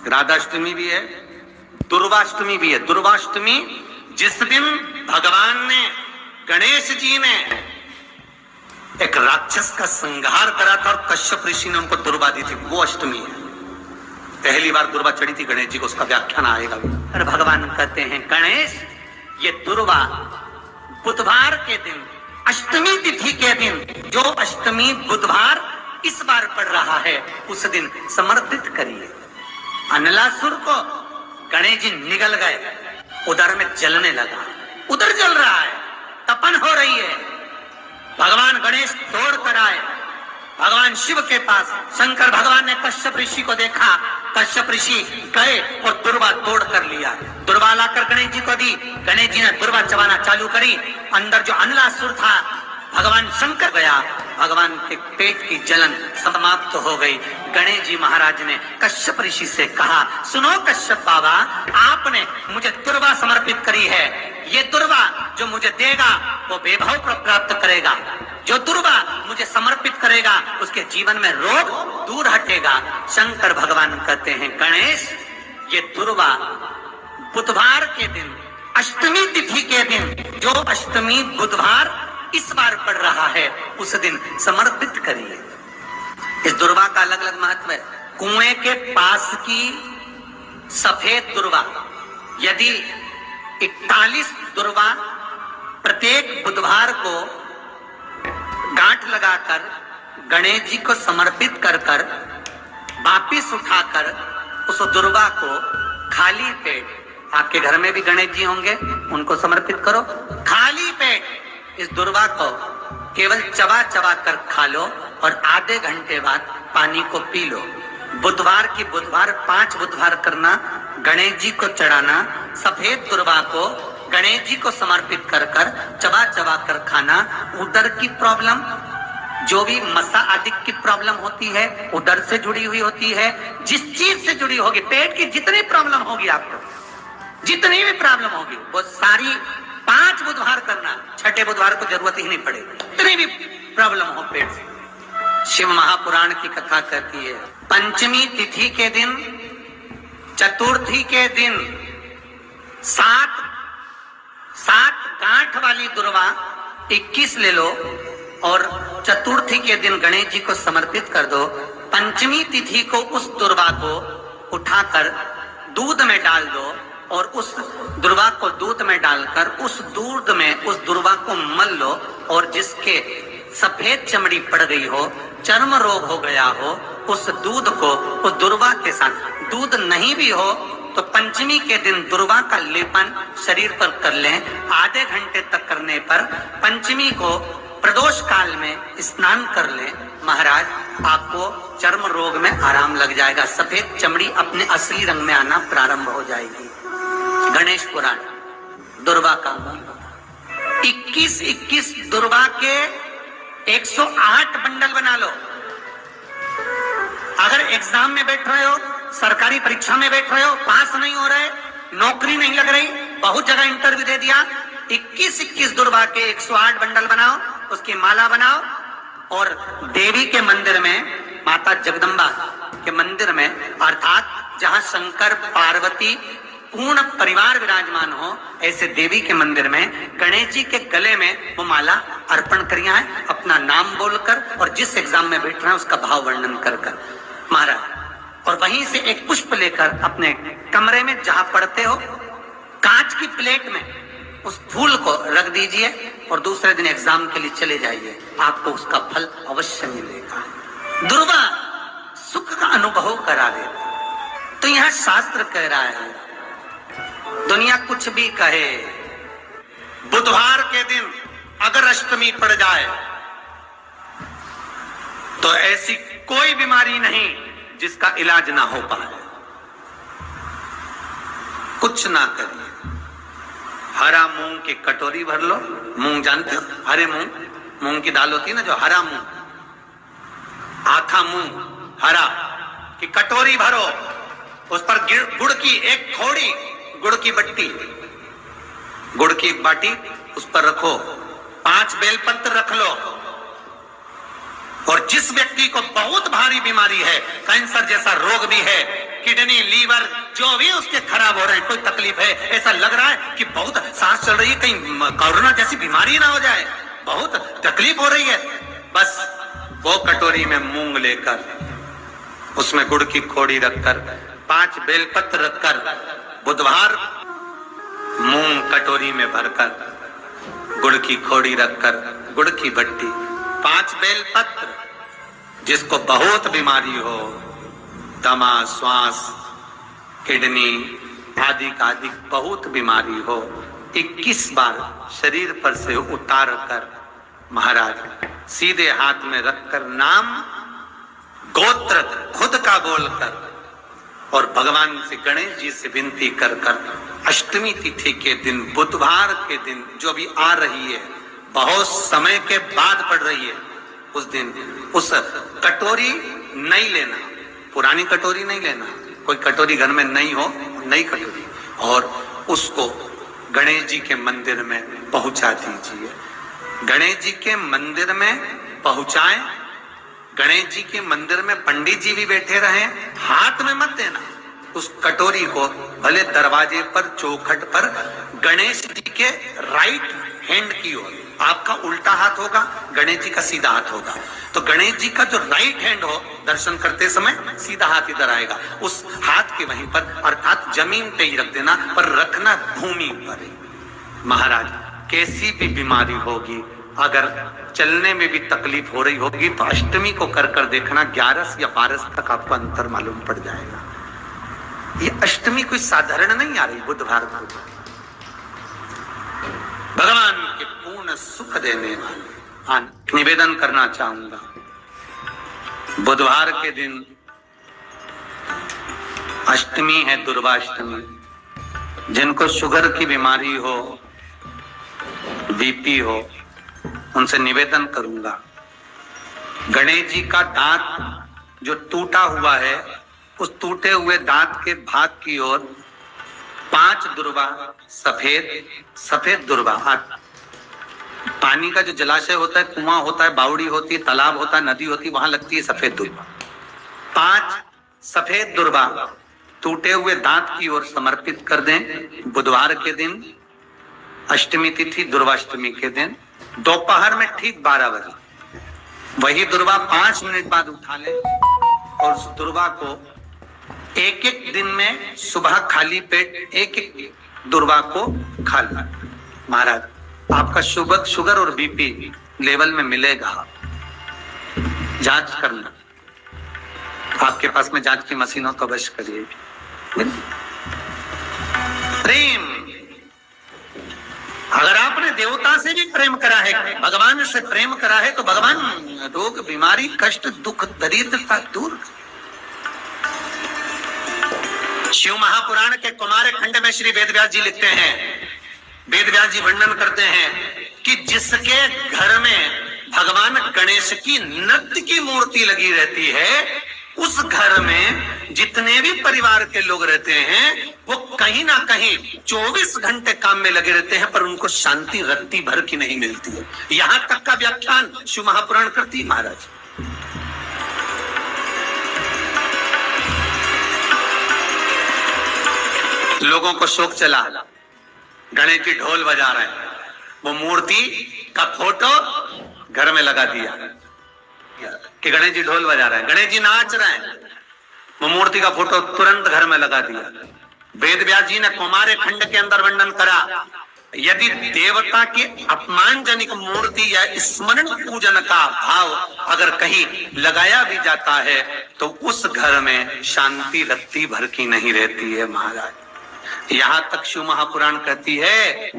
राधाष्टमी भी है, दुर्वाष्टमी भी है। दुर्वाष्टमी जिस दिन भगवान ने, गणेश जी ने एक राक्षस का संहार करा था और कश्यप ऋषि ने उनको दुर्वा दी थी, वो अष्टमी है। पहली बार दुर्वा चढ़ी थी गणेश जी को, उसका व्याख्यान आएगा। और भगवान कहते हैं गणेश, ये दुर्वा बुधवार के दिन, अष्टमी तिथि के दिन, जो अष्टमी बुधवार इस बार पड़ रहा है, उस दिन समर्पित करिए। अनलासुर को गणेश जी निगल गए, उधर में जलने लगा, उधर जल रहा है, तपन हो रही है। भगवान गणेश दौड़ कर आए भगवान शिव के पास। शंकर भगवान ने कश्यप ऋषि को देखा, कश्यप ऋषि गए और दुर्वा तोड़ कर लिया। दुर्वा लाकर गणेश जी को दी, गणेश जी ने दुर्वा चबाना चालू करी। अंदर जो अनलासुर था, भगवान शंकर गया, भगवान के पेट की जलन समाप्त हो गई। गणेश जी महाराज ने कश्यप ऋषि से कहा, सुनो कश्यप बाबा, आपने मुझे दुर्वा समर्पित करी है, ये दुर्वा जो मुझे देगा वो वैभव प्राप्त करेगा, जो दुर्वा मुझे समर्पित करेगा उसके जीवन में रोग दूर हटेगा। शंकर भगवान कहते हैं गणेश, ये दुर्वा बुधवार के दिन, अष्टमी तिथि के दिन, जो अष्टमी बुधवार इस बार पड़ रहा है, उस दिन समर्पित करिए। इस दुर्वा का अलग अलग महत्व है। कुएं के पास की सफेद दुर्वा, यदि 41 दुर्वा प्रत्येक बुधवार को गांठ लगाकर गणेश जी को समर्पित कर कर वापिस उठाकर उस दुर्वा को खाली पेट, आपके घर में भी गणेश जी होंगे, उनको समर्पित करो। खाली पेट इस दुर्वा को केवल चबा चबा कर खा लो और आधे घंटे बाद पानी को पी लो। बुधवार की बुधवार 5 बुधवार करना, गणेश जी को चढ़ाना, सफेद दुर्वा को गणेश जी को समर्पित कर कर चबा चबा कर खाना। उदर की प्रॉब्लम, जो भी मसा आदि की प्रॉब्लम होती है, उदर से जुड़ी हुई होती है, जिस चीज से जुड़ी होगी, पेट की जितनी प्रॉब्लम होगी, आपको जितनी भी प्रॉब्लम होगी, वो सारी 5 बुधवार करना, छठे बुधवार को जरूरत ही नहीं पड़ेगी, जितनी भी प्रॉब्लम हो पेट से। शिव महापुराण की कथा कहती है, पंचमी तिथि के दिन, चतुर्थी के दिन 7 गांठ वाली दुर्वा 21 ले लो और चतुर्थी के दिन गणेश जी को समर्पित कर दो। पंचमी तिथि को उस दुर्वा को उठाकर दूध में डाल दो और उस दुर्वा को दूध में डालकर उस दूध में उस दुर्वा को मल लो, और जिसके सफेद चमड़ी पड़ गई हो, चर्म रोग हो गया हो, उस दूध को उस दुर्वा के साथ, दूध नहीं भी हो तो पंचमी के दिन दुर्वा का लेपन शरीर पर कर लें। आधे घंटे तक करने पर पंचमी को प्रदोष काल में स्नान कर लें। महाराज, आपको चर्म रोग में आराम लग जाएगा, सफेद चमड़ी अपने असली रंग में आना प्रारंभ हो जाएगी। गणेश पुराण दुर्वा का 21 दुर्वा के 108 बंडल बना लो। अगर एग्जाम में बैठ रहे हो, सरकारी परीक्षा में बैठ रहे हो, पास नहीं हो रहे, नौकरी नहीं लग रही, बहुत जगह इंटरव्यू दे दिया, 21 दुर्वा के 108 बंडल बनाओ, उसकी माला बनाओ और देवी के मंदिर में, माता जगदम्बा के मंदिर में, अर्थात जहां शंकर पार्वती पूर्ण परिवार विराजमान हो, ऐसे देवी के मंदिर में गणेश जी के गले में वो माला अर्पण करिया है, अपना नाम बोलकर और जिस एग्जाम में बैठ रहे हैं उसका भाव वर्णन कर कर महाराज। और वहीं से एक पुष्प लेकर अपने कमरे में जहां पढ़ते हो, कांच की प्लेट में उस फूल को रख दीजिए और दूसरे दिन एग्जाम के लिए चले जाइए, आपको उसका फल अवश्य मिलेगा। दुर्वा सुख का अनुभव करा देगा। तो यहां शास्त्र कह रहा है, दुनिया कुछ भी कहे, बुधवार के दिन अगर अष्टमी पड़ जाए तो ऐसी कोई बीमारी नहीं जिसका इलाज ना हो पाए। कुछ ना करिए, हरा मूंग की कटोरी भर लो। मूंग जानते हो, हरे मूंग की दाल होती है ना, जो हरा मूंग, आखा मूंग हरा की कटोरी भरो, उस पर गुड़ की एक खोड़ी, गुड़ की बट्टी, गुड़ की एक बाटी उस पर रखो, 5 बेलपत्र रख लो, और जिस व्यक्ति को बहुत भारी बीमारी है, कैंसर जैसा रोग भी है, किडनी, लीवर जो भी उसके खराब हो रहे हैं, कोई तकलीफ है, ऐसा लग रहा है कि बहुत सांस चल रही है, कहीं कोरोना जैसी बीमारी ना हो जाए, बहुत तकलीफ हो रही है, बस वो कटोरी में मूंग लेकर, उसमें गुड़ की खोड़ी रखकर, 5 बेलपत्र रखकर, बुधवार मूंग कटोरी में भरकर, गुड़ की खोड़ी रखकर, गुड़ की बट्टी, 5 बेलपत्र, जिसको बहुत बीमारी हो, दमा, श्वास, किडनी आदि का आदि बहुत बीमारी हो, 21 बार शरीर पर से उतार कर महाराज सीधे हाथ में रखकर नाम गोत्र खुद का बोलकर और भगवान से गणेश जी से विनती कर कर अष्टमी तिथि के दिन, बुधवार के दिन जो भी आ रही है, बहुत समय के बाद पड़ रही है, उस दिन उस कटोरी नहीं लेना, पुरानी कटोरी नहीं लेना, कोई कटोरी घर में नहीं हो, नई कटोरी, और उसको गणेश जी के मंदिर में पहुंचा दीजिए। गणेश जी के मंदिर में पहुंचाएं, गणेश जी के मंदिर में पंडित जी भी बैठे रहे, हाथ में मत देना उस कटोरी को, भले दरवाजे पर, चौखट पर, गणेश जी के राइट हैंड की ओर, आपका उल्टा हाथ होगा, गणेश जी का सीधा हाथ होगा, तो गणेश जी का जो राइट हैंड हो, दर्शन करते समय सीधा हाथ इधर आएगा, उस हाथ के वहीं पर, अर्थात जमीन पे ही रख देना, पर रखना भूमि पर। महाराज कैसी भी बीमारी होगी, अगर चलने में भी तकलीफ हो रही होगी, तो अष्टमी को कर कर देखना, 11 या 12 तक आपको अंतर मालूम पड़ जाएगा। ये अष्टमी कोई साधारण नहीं आ रही, बुधवार को भगवान के पूर्ण सुख देने वाले। निवेदन करना चाहूंगा, बुधवार के दिन अष्टमी है, दुर्वाष्टमी, जिनको शुगर की बीमारी हो, बीपी हो, उनसे निवेदन करूंगा, गणेश जी का दांत जो टूटा हुआ है, उस टूटे हुए दांत के भाग की ओर 5 दुर्वा, सफेद दुर्वा, पानी का जो जलाशय होता है, कुआं होता है, बावड़ी होती है, तालाब होता है, नदी होती है, वहां लगती है सफेद दुर्वा, 5 सफेद दुर्वा टूटे हुए दांत की ओर समर्पित कर दें। बुधवार के दिन, अष्टमी तिथि, दुर्वाष्टमी के दिन, दोपहर में ठीक 12 बजे वही दुर्वा 5 मिनट बाद उठा ले और उस दुर्वा को एक दिन में सुबह खाली पेट एक दुर्वा को खा लें। महाराज आपका शुगर और बीपी लेवल में मिलेगा, जांच करना, आपके पास में जांच की मशीन हो तो अवश्य करिए। प्रेम, अगर आपने देवता से भी प्रेम करा है, भगवान से प्रेम करा है, तो भगवान रोग, बीमारी, कष्ट, दुख, दरिद्रता दूर। शिव महापुराण के कुमार खंड में श्री वेदव्यास जी लिखते हैं, वेदव्यास जी वर्णन करते हैं कि जिसके घर में भगवान गणेश की नृत्य की मूर्ति लगी रहती है, उस घर में जितने भी परिवार के लोग रहते हैं, वो कहीं ना कहीं 24 घंटे काम में लगे रहते हैं, पर उनको शांति रत्ती भर की नहीं मिलती है। यहां तक का व्याख्यान शिव महापुराण करती है महाराज। लोगों को शोक चला, गणेश जी ढोल बजा रहे हैं, वो मूर्ति का फोटो घर में लगा दिया कि गणेश जी ढोल बजा रहे हैं, गणेश जी नाच रहे हैं, वो मूर्ति का फोटो तुरंत घर में लगा दिया। वेदव्यास जी ने कुमार खंड के अंदर वर्णन करा, यदि देवता की अपमानजनक मूर्ति या स्मरण पूजन का भाव अगर कहीं लगाया भी जाता है, तो उस घर में शांति रत्ती भर की नहीं रहती है महाराज। यहां तक शिव महापुराण कहती है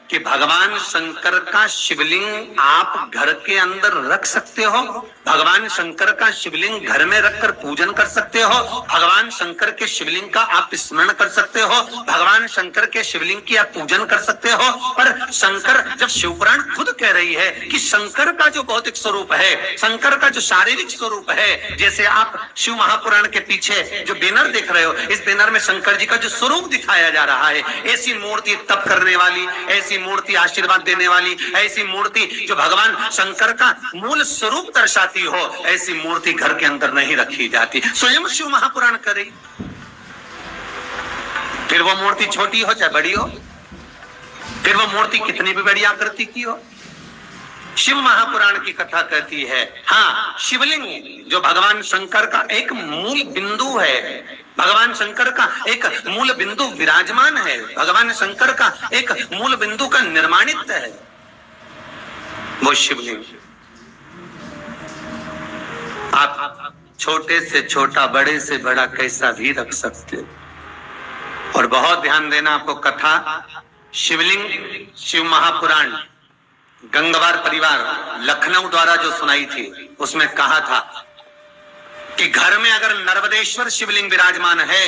कि भगवान शंकर का शिवलिंग आप घर के अंदर रख सकते हो, भगवान शंकर का शिवलिंग घर में रखकर पूजन कर सकते हो, भगवान शंकर के शिवलिंग का आप स्मरण कर सकते हो, भगवान शंकर के शिवलिंग की आप पूजन कर सकते हो। पर शंकर, जब शिवपुराण खुद कह रही है कि शंकर का जो भौतिक स्वरूप है, शंकर का जो शारीरिक स्वरूप है, जैसे आप शिव महापुराण के पीछे जो बैनर देख रहे हो, इस बैनर में शंकर जी का जो स्वरूप दिखाया जा रहा है, ऐसी मूर्ति तप करने वाली, ऐसी मूर्ति आशीर्वाद देने वाली, ऐसी मूर्ति जो भगवान शंकर का मूल स्वरूप दर्शाती हो, ऐसी मूर्ति घर के अंदर नहीं रखी जाती। स्वयं शिव महापुराण करे, फिर वो मूर्ति छोटी हो चाहे बड़ी हो, फिर वो मूर्ति कितनी भी बड़ी आकृति की हो। शिव महापुराण की कथा कहती है, हाँ, शिवलिंग जो भगवान शंकर का एक मूल बिंदु है, भगवान शंकर का एक मूल बिंदु विराजमान है, भगवान शंकर का एक मूल बिंदु का निर्माणित है वो शिवलिंग। आप छोटे से छोटा, बड़े से बड़ा कैसा भी रख सकते हो। और बहुत ध्यान देना आपको, कथा शिवलिंग शिव महापुराण गंगवार परिवार लखनऊ द्वारा जो सुनाई थी, उसमें कहा था कि घर में अगर नर्मदेश्वर शिवलिंग विराजमान है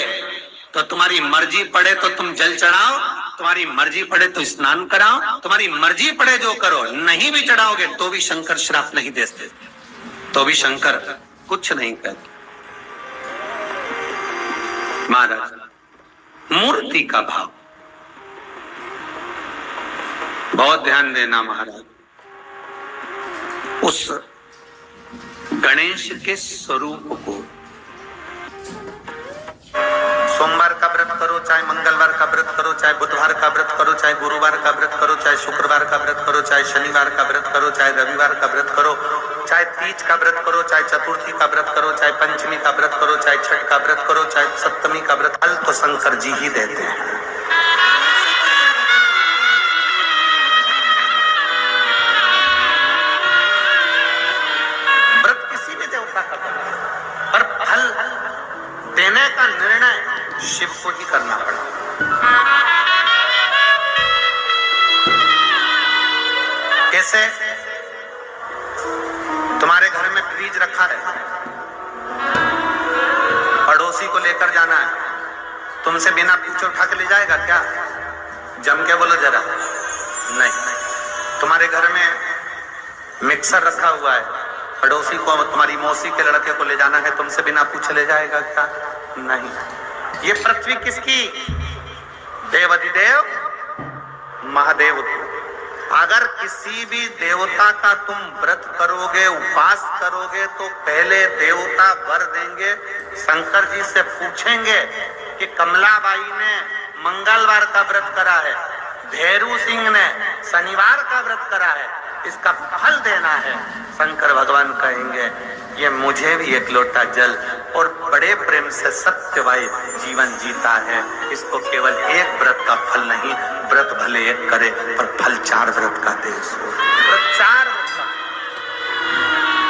तो तुम्हारी मर्जी पड़े तो तुम जल चढ़ाओ, तुम्हारी मर्जी पड़े तो स्नान कराओ, तुम्हारी मर्जी पड़े जो करो, नहीं भी चढ़ाओगे तो भी शंकर श्राप नहीं देते, तो भी शंकर कुछ नहीं कहते। महाराज, मूर्ति का भाव बहुत ध्यान देना महाराज। उस गणेश के स्वरूप को सोमवार का व्रत करो, चाहे मंगलवार का व्रत करो, चाहे बुधवार का व्रत करो, चाहे गुरुवार का व्रत करो, चाहे शुक्रवार का व्रत करो, चाहे शनिवार का व्रत करो, चाहे रविवार का व्रत करो, चाहे तीज का व्रत करो, चाहे चतुर्थी का व्रत करो, चाहे पंचमी का व्रत करो, चाहे छठ का व्रत करो, चाहे सप्तमी का व्रत, फल तो शंकर जी ही देते हैं। व्रत किसी भी देवता का करो, पर फल देने का निर्णय शिव को ही करना पड़ा। कैसे? तुम्हारे घर में फ्रिज रखा है, पड़ोसी को लेकर जाना है, तुमसे बिना पूछे उठा के ले जाएगा क्या? जम के बोलो जरा। नहीं। तुम्हारे घर में मिक्सर रखा हुआ है, पड़ोसी को, तुम्हारी मौसी के लड़के को ले जाना है, तुमसे बिना पूछे ले जाएगा क्या? नहीं। ये पृथ्वी किसकी? देवाधिदेव महादेव। अगर किसी भी देवता का तुम व्रत करोगे, उपवास करोगे, तो पहले देवता वर देंगे, शंकर जी से पूछेंगे कि कमलाबाई ने मंगलवार का व्रत करा है, भैरू सिंह ने शनिवार का व्रत करा है, इसका फल देना है। शंकर भगवान कहेंगे ये मुझे भी एक लोटा जल और बड़े प्रेम से सत्यवाई जीवन जीता है, इसको केवल एक व्रत का फल नहीं, व्रत भले एक करे पर फल 4 व्रत का दे, व्रत 4 व्रत का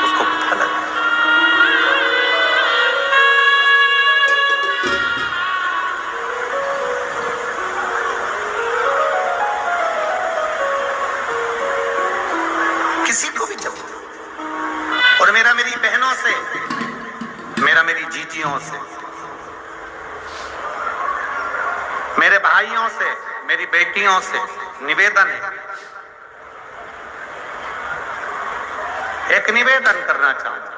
उसको फल दे। किसी को भी जब, और मेरा मेरी बहनों से, मेरा मेरी जीजियों से, मेरे भाइयों से, मेरी बेटियों से निवेदन है, एक निवेदन करना चाहूंगा,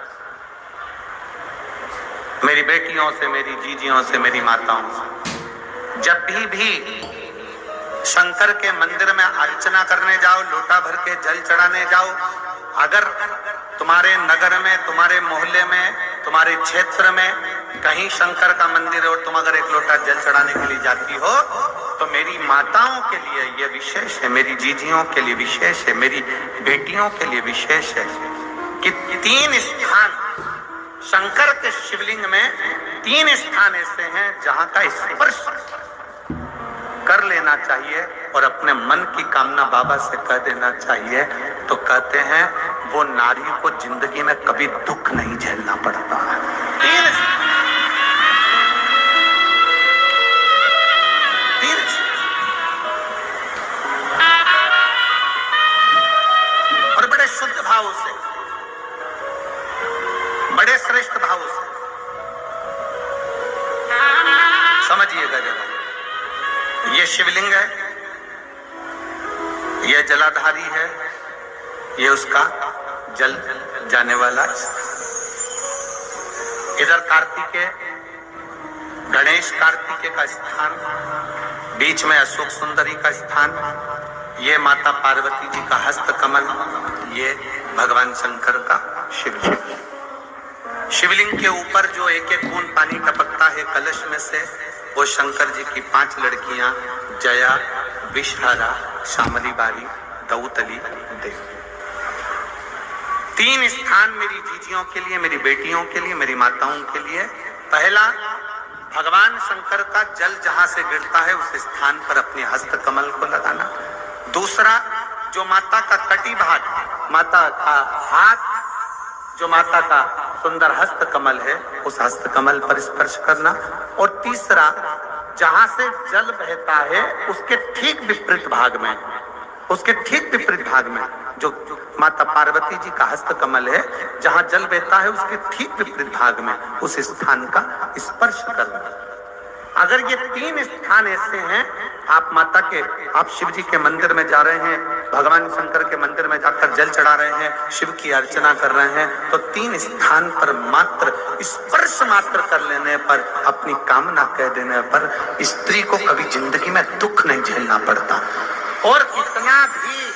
मेरी बेटियों से, मेरी जीजियों से, मेरी माताओं से, जब भी शंकर के मंदिर में अर्चना करने जाओ, लोटा भर के जल चढ़ाने जाओ, अगर तुम्हारे नगर में, तुम्हारे मोहल्ले में, तुम्हारे क्षेत्र में कहीं शंकर का मंदिर है और तुम अगर एक लोटा जल चढ़ाने के लिए जाती हो, तो मेरी माताओं के लिए यह विशेष है, मेरी जीजियों के लिए विशेष है, मेरी बेटियों के लिए विशेष है कि 3 स्थान शंकर के शिवलिंग में, 3 स्थान ऐसे हैं जहां का स्पर्श कर लेना चाहिए और अपने मन की कामना बाबा से कह देना चाहिए। तो कहते हैं वो नारी को जिंदगी में कभी दुख नहीं झेलना पड़ता है। और बड़े शुद्ध भाव से, बड़े श्रेष्ठ भाव से समझिएगा जरा। ये शिवलिंग है, ये जलाधारी है, ये उसका जल जाने वाला। इधर कार्तिकेय, गणेश कार्तिकेय का स्थान, बीच में अशोक सुंदरी का स्थान, ये माता पार्वती जी का हस्त कमल, ये भगवान शंकर का शिवलिंग। शिवलिंग के ऊपर जो एक एक बूंद पानी टपकता है कलश में से, वो शंकर जी की 5 लड़कियां जया, विषहारा, श्यामली बारी, दौतली, देव। 3 स्थान मेरी जीजियों के लिए, मेरी बेटियों के लिए, मेरी माताओं के लिए। पहला, भगवान शंकर का जल जहां से गिरता है उस स्थान पर अपने हस्त कमल को लगाना। दूसरा, जो माता का कटी भाग, माता का हाथ, जो माता का सुंदर हस्त कमल है, उस हस्त कमल पर स्पर्श करना। और तीसरा, जहां से जल बहता है उसके ठीक विपरीत भाग में, उसके ठीक विपरीत भाग में जो माता पार्वती जी का हस्त कमल है, जहां जल बहता है उसके ठीक विपरीत भाग में उस स्थान का स्पर्श करना। अगर ये 3 स्थान ऐसे हैं, आप माता के, आप शिव जी के मंदिर में जा रहे हैं, भगवान शंकर के मंदिर में जाकर जल चढ़ा रहे हैं, शिव की अर्चना कर रहे हैं, तो 3 स्थान पर मात्र स्पर्श मात्र कर लेने पर, अपनी कामना कह देने पर स्त्री को कभी जिंदगी में दुख नहीं झेलना पड़ता। और कितना भी